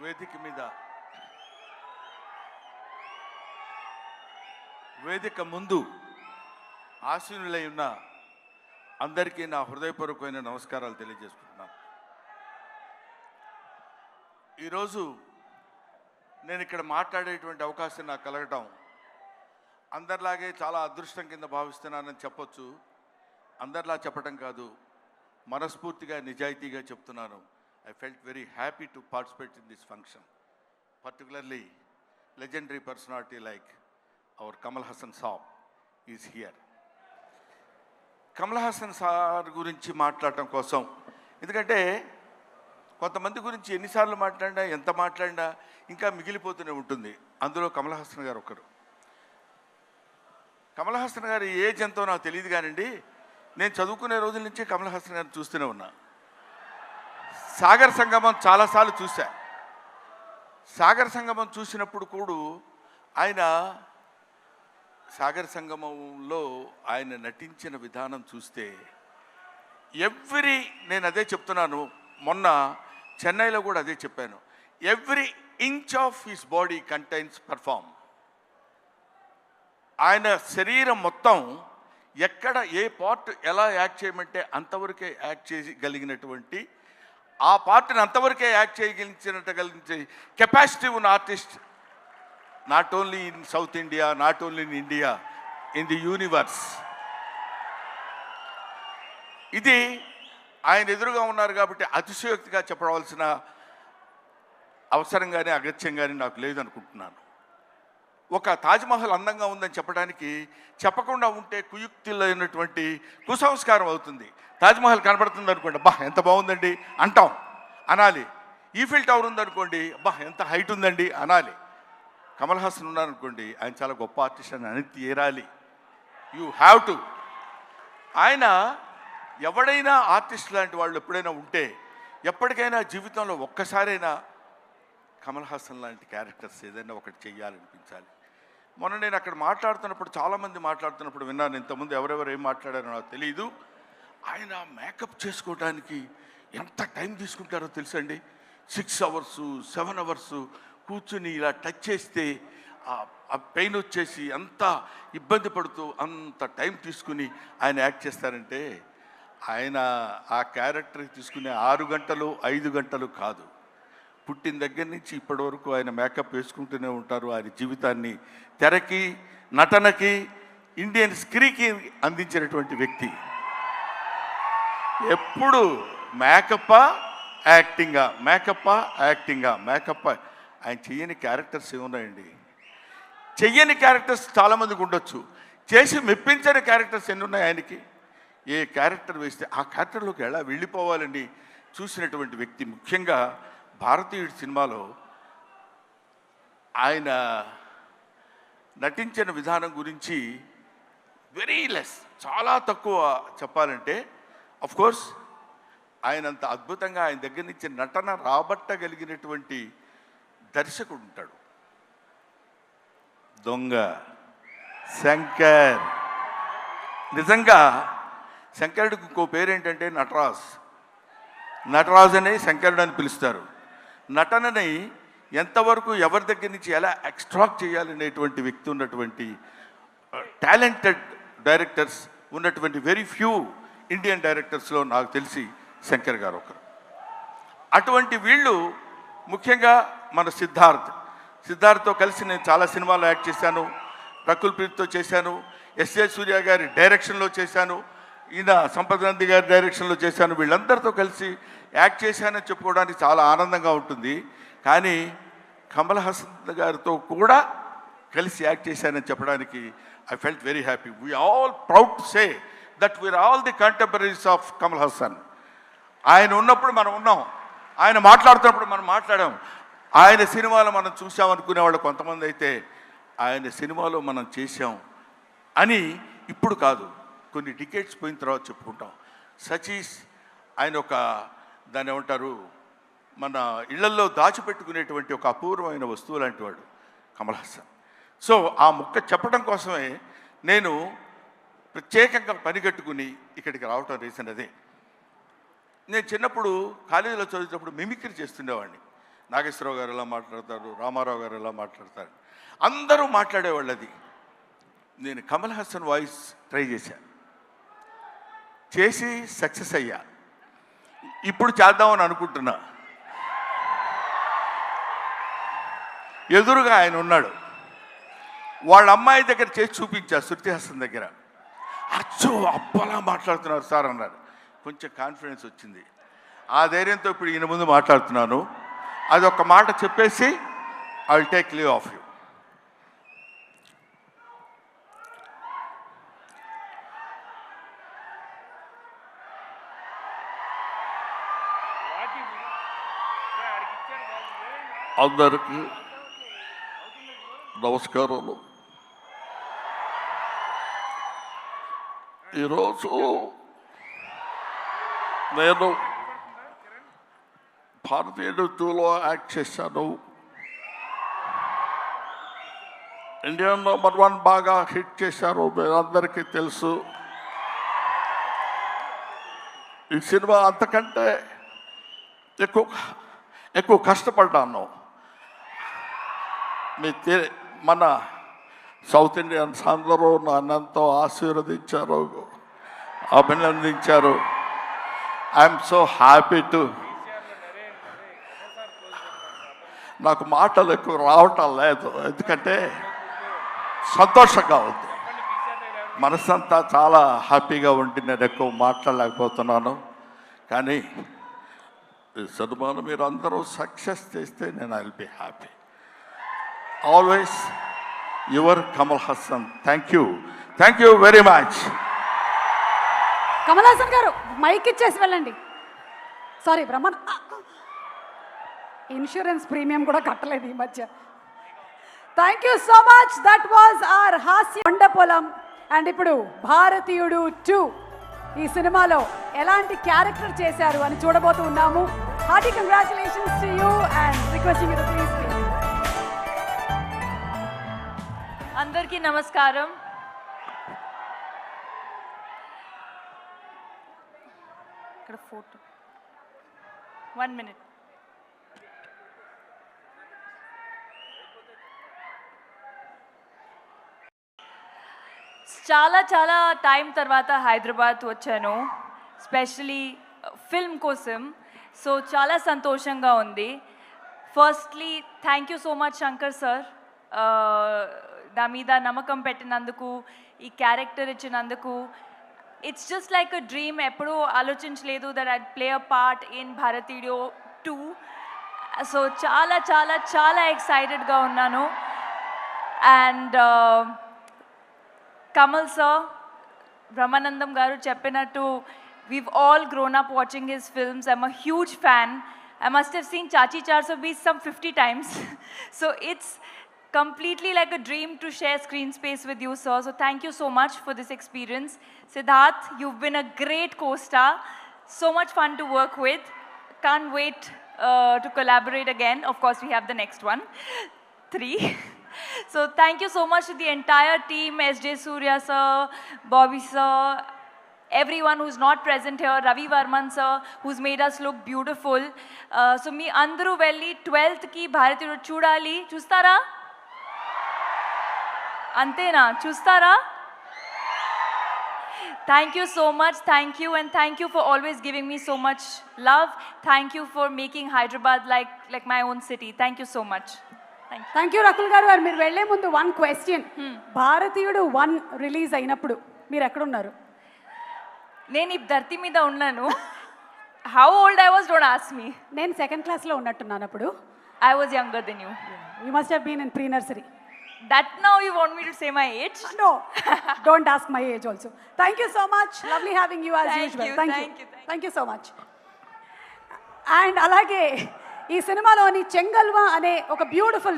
వేదిక ముందు ఆశీనులై ఉన్న అందరికీ నా హృదయపూర్వకమైన నమస్కారాలు తెలియజేసుకుంటున్నాను. ఈరోజు నేను ఇక్కడ మాట్లాడేటువంటి అవకాశం నాకు కలగటం అందరిలాగే చాలా అదృష్టం కింద భావిస్తున్నానని చెప్పొచ్చు. అందరిలా చెప్పటం కాదు, మనస్ఫూర్తిగా నిజాయితీగా చెప్తున్నాను. I felt very happy to participate in this function, particularly legendary personality like our Kamal Haasan Saab is here. Kamal Haasan sir గురించి మాట్లాడటం కోసం, ఎందుకంటే కొంతమంది గురించి ఎన్నిసార్లు మాట్లాడినా ఎంత మాట్లాడినా ఇంకా మిగిలిపోతూనే ఉంటుంది. అందులో కమల్ హాసన్ గారు ఒకరు. కమల్ హాసన్ గారు ఏజ్ ఎంతో నాకు తెలియదు కానండి, నేను చదువుకునే రోజుల నుంచి కమల్ హాసన్ గారిని చూస్తూనే ఉన్నా. సాగర్ సంగమం చాలాసార్లు చూశా. సాగర్ సంగమం చూసినప్పుడు కూడా ఆయన సాగర్ సంగమంలో ఆయన నటించిన విధానం చూస్తే నేను అదే చెప్తున్నాను, మొన్న చెన్నైలో కూడా అదే చెప్పాను. Every inch of his body contains perform. ఆయన శరీరం మొత్తం ఎక్కడ ఏ పార్ట్ ఎలా యాక్ట్ చేయమంటే అంతవరకే యాక్ట్ చేయగలిగినటువంటి, ఆ పార్ట్ని అంతవరకే యాక్ట్ చేయగలిగించే కెపాసిటీ ఉన్న artist, not only in south India, not only in India, in the universe. ఇది ఆయన ఎదురుగా ఉన్నారు కాబట్టి అతిశయోక్తిగా చెప్పవలసిన అవసరం కానీ అగత్యం కానీ నాకు లేదనుకుంటున్నాను. ఒక తాజ్మహల్ అందంగా ఉందని చెప్పడానికి చెప్పకుండా ఉంటే కుయుక్తులైనటువంటి కుసంస్కారం అవుతుంది. తాజ్మహల్ కనబడుతుంది అనుకోండి, అబ్బా ఎంత బాగుందండి అంటాం, అనాలి. ఈఫిల్ టవర్ ఉందనుకోండి, అబ్బా ఎంత హైట్ ఉందండి అనాలి. కమల్ హాసన్ ఉన్నారనుకోండి, ఆయన చాలా గొప్ప ఆర్టిస్ట్ అని అని తీరాలి. You have to. ఆయన ఎవడైనా ఆర్టిస్ట్ లాంటి వాళ్ళు ఎప్పుడైనా ఉంటే ఎప్పటికైనా జీవితంలో ఒక్కసారైనా కమల్ హాసన్ లాంటి క్యారెక్టర్స్ ఏదైనా ఒకటి చెయ్యాలనిపించాలి. మొన్న నేను అక్కడ మాట్లాడుతున్నప్పుడు, చాలామంది మాట్లాడుతున్నప్పుడు విన్నాను. ఇంతకుముందు ఎవరెవరు ఏం మాట్లాడారో నాకు తెలియదు. ఆయన మేకప్ చేసుకోవడానికి ఎంత టైం తీసుకుంటారో తెలుసండి. 6 hours 7 hours కూర్చుని ఇలా టచ్ చేస్తే ఆ పెయిన్ వచ్చేసి అంత ఇబ్బంది పడుతూ అంత టైం తీసుకుని ఆయన యాక్ట్ చేస్తారంటే, ఆయన ఆ క్యారెక్టర్కి తీసుకునే 6 గంటలు 5 గంటలు కాదు, పుట్టిన దగ్గర నుంచి ఇప్పటి వరకు ఆయన మేకప్ వేసుకుంటూనే ఉంటారు. ఆయన జీవితాన్ని తెరకి, నటనకి, ఇండియన్ స్క్రీన్కి అందించినటువంటి వ్యక్తి. ఎప్పుడు మేకప్పా యాక్టింగా, మేకప్పా యాక్టింగా, మేకప్పా. ఆయన చెయ్యని క్యారెక్టర్స్ ఏమున్నాయండి? చెయ్యని క్యారెక్టర్స్ చాలామందికి ఉండొచ్చు, చేసి మెప్పించని క్యారెక్టర్స్ ఎన్ని ఉన్నాయి ఆయనకి. ఏ క్యారెక్టర్ వేస్తే ఆ క్యారెక్టర్లోకి ఎలా వెళ్ళిపోవాలని చూసినటువంటి వ్యక్తి. ముఖ్యంగా భారతీయుడి సినిమాలో ఆయన నటించిన విధానం గురించి వెరీ లెస్, చాలా తక్కువ చెప్పాలంటే. కోర్స్ ఆయనంత అద్భుతంగా ఆయన దగ్గర నుంచి నటన రాబట్టగలిగినటువంటి దర్శకుడు ఉంటాడు. దొంగ శంకర్. నిజంగా శంకరుడికి ఇంకో పేరేంటంటే నటరాజ్ అనే శంకరుడు అని పిలుస్తారు. నటనని ఎంతవరకు ఎవరి దగ్గర నుంచి ఎలా ఎక్స్ట్రాక్ట్ చేయాలనేటువంటి వ్యక్తి ఉన్నటువంటి టాలెంటెడ్ డైరెక్టర్స్ ఉన్నటువంటి వెరీ ఫ్యూ ఇండియన్ డైరెక్టర్స్లో నాకు తెలిసి శంకర్ గారు ఒకరు. అటువంటి వీళ్ళు ముఖ్యంగా మన సిద్ధార్థ్తో కలిసి నేను చాలా సినిమాల్లో యాక్ట్ చేశాను. రకుల్ ప్రీత్తో చేశాను, ఎస్ఏ సూర్య గారి డైరెక్షన్లో చేశాను, ఈయన సంపత్ నంది గారి డైరెక్షన్లో చేశాను. వీళ్ళందరితో కలిసి యాక్ట్ చేశానని చెప్పుకోవడానికి చాలా ఆనందంగా ఉంటుంది. కానీ కమల్ హాసన్ గారితో కూడా కలిసి యాక్ట్ చేశానని చెప్పడానికి I felt very happy. We all proud to say that we are all the contemporaries of Kamal Haasan. ఆయన ఉన్నప్పుడు మనం ఉన్నాం, ఆయన మాట్లాడుతున్నప్పుడు మనం మాట్లాడాం. ఆయన సినిమాలో మనం చూసామనుకునేవాళ్ళు కొంతమంది అయితే ఆయన సినిమాలో మనం చేసాం అని ఇప్పుడు కాదు, కొన్ని డికేట్స్ పోయిన తర్వాత చెప్పుకుంటాం. సచీస్ ఆయన ఒక దాన్ని ఏమంటారు, మన ఇళ్లల్లో దాచిపెట్టుకునేటువంటి ఒక అపూర్వమైన వస్తువు లాంటి వాడు కమల్ హాసన్. సో ఆ ముక్క చెప్పడం కోసమే నేను ప్రత్యేకంగా పనిగట్టుకుని ఇక్కడికి రావటం రీజన్ అదే. నేను చిన్నప్పుడు కాలేజీలో చదివేటప్పుడు మిమిక్రీ చేస్తుండేవాడిని. నాగేశ్వరరావు గారు ఎలా మాట్లాడతారు, రామారావు గారు ఎలా మాట్లాడతారు, అందరూ మాట్లాడేవాళ్ళు. అది నేను కమల్ హాసన్ వాయిస్ ట్రై చేసి సక్సెస్ అయ్యా. ఇప్పుడు చేద్దామని అనుకుంటున్నా. ఎదురుగా ఆయన ఉన్నాడు. వాళ్ళ అమ్మాయి దగ్గర చేసి చూపించా, శృతి హాసన్ దగ్గర. అచ్చో అప్పలా మాట్లాడుతున్నారు సార్ అన్నారు. కొంచెం కాన్ఫిడెన్స్ వచ్చింది. ఆ ధైర్యంతో ఇప్పుడు ఈయన ముందు మాట్లాడుతున్నాను. అది ఒక మాట చెప్పేసి I will take leave of you. అందరికీ నమస్కారాలు. ఈరోజు నేను భారతీయుడు 2లో యాక్ట్ చేశాను. ఇండియా #1 బాగా హిట్ చేశారు, మీరందరికీ తెలుసు. ఈ సినిమా అంతకంటే ఎక్కువ కష్టపడ్డాను. మన సౌత్ ఇండియన్స్ అందరూ నన్నంతో ఆశీర్వదించారు, అభినందించారు. I'm so happy to. నాకు మాటలు ఎక్కువ రావటం లేదు, ఎందుకంటే సంతోషంగా ఉంది. మనసంతా చాలా హ్యాపీగా ఉండి నేను ఎక్కువ మాట్లాడలేకపోతున్నాను. కానీ ఈ సినిమాను మీరు అందరూ సక్సెస్ చేస్తే నేను I will be happy. Always your Kamal Haasan. Thank you very much. Kamal Haasan గారు మైక్ ఇచ్చేసి వెళ్ళండి. సారీ బ్రహ్మన్, ఇన్సూరెన్స్ ప్రీమియం కూడా కట్టలేదు ఈ మధ్య. Thank you so much. That was our హాస్య కొండపొలం. అండ్ ఇప్పుడు భారతీయుడు 2 ఈ సినిమాలో ఎలాంటి క్యారెక్టర్ చేశారు అని చూడబోతూ ఉన్నాము. Hearty congratulations to you and requesting you to please speak. అందరికీ నమస్కారం. ఇక్కడ ఫోటో 1 minute. చాలా టైం తర్వాత హైదరాబాద్ వచ్చాను, స్పెషలీ ఫిల్మ్ కోసం. సో చాలా సంతోషంగా ఉంది. Firstly thank you so much Shankar sir, నా మీద నమ్మకం పెట్టినందుకు, ఈ క్యారెక్టర్ ఇచ్చినందుకు. It's just like a dream. ఎప్పుడూ ఆలోచించలేదు that I play a part in భారతీయుడు 2. సో చాలా ఎక్సైటెడ్గా ఉన్నాను. అండ్ కమల్ సార్, బ్రహ్మానందం గారు చెప్పినట్టు, we've all grown up watching his films. I'm a huge fan. I must have seen Chachi 420 some 50 times. So it's completely like a dream to share screen space with you, sir. So thank you so much for this experience. Siddharth, you've been a great co-star. So much fun to work with. Can't wait to collaborate again. Of course, we have the next one, 3. So thank you so much to the entire team, SJ Surya sir, Bobby sir, everyone who's not present here, Ravi Varman sir, who's made us look beautiful. So me andru velli 12th ki Bharatiyudu chudali. Chustara? Antena? Chustara? Thank you so much. Thank you, and thank you for always giving me so much love. Thank you for making Hyderabad like my own city. Thank you so much. Thank you Rakul గారు. మీరు వెళ్లే ముందు 1 question. భారతీయుడు 1 release అయినప్పుడు మీరు ఎక్కడున్నారు? నేను ఈ ధర్తి మీద ఉన్నాను. How old I was, don't ask me. నేను 2nd క్లాస్లో ఉన్నట్టున్నాను అప్పుడు. I was younger than you. You must have been in pre nursery. That now you want me to say my age? No, don't ask my age also. Thank you so much. Lovely having you as usual. Thank you so much. And అలాగే ఈ సినిమాలోని చెంగల్వా అనే ఒక beautiful